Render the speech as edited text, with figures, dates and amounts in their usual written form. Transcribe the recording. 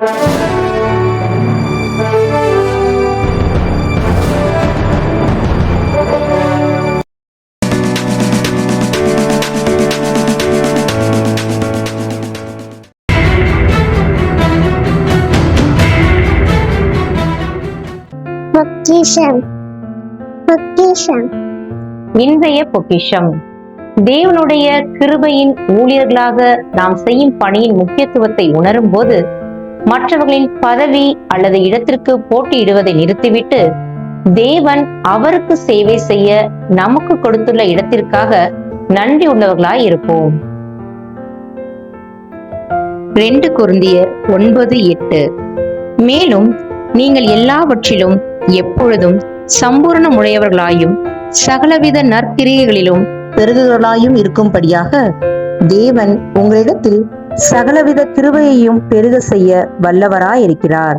பொக்கிஷம். பொக்கிஷம். இன்றைய பொக்கிஷம். தேவனுடைய கிருபையின் ஊழியர்களாக நாம் செய்யும் பணியின் முக்கியத்துவத்தை உணரும் போது மற்றவர்களின் பதவி அல்லது இடத்திற்கு போட்டியிடுவதை நிறுத்திவிட்டு தேவன் அவருக்கு சேவை செய்ய நமக்கு கொடுத்துள்ள இடத்திற்காக நன்றி உள்ளவர்களாய் இருப்போம். 2 கொரிந்தியர் 9:8. மேலும் நீங்கள் எல்லாவற்றிலும் எப்பொழுதும் சம்பூரணமுடையவர்களாயும் சகலவித நற்கிரியைகளிலும் பெருகுதலாயும் இருக்கும்படியாக தேவன் உங்களிடத்தில் சகலவித கிருபையையும் பெருக செய்ய வல்லவராயிருக்கிறார்.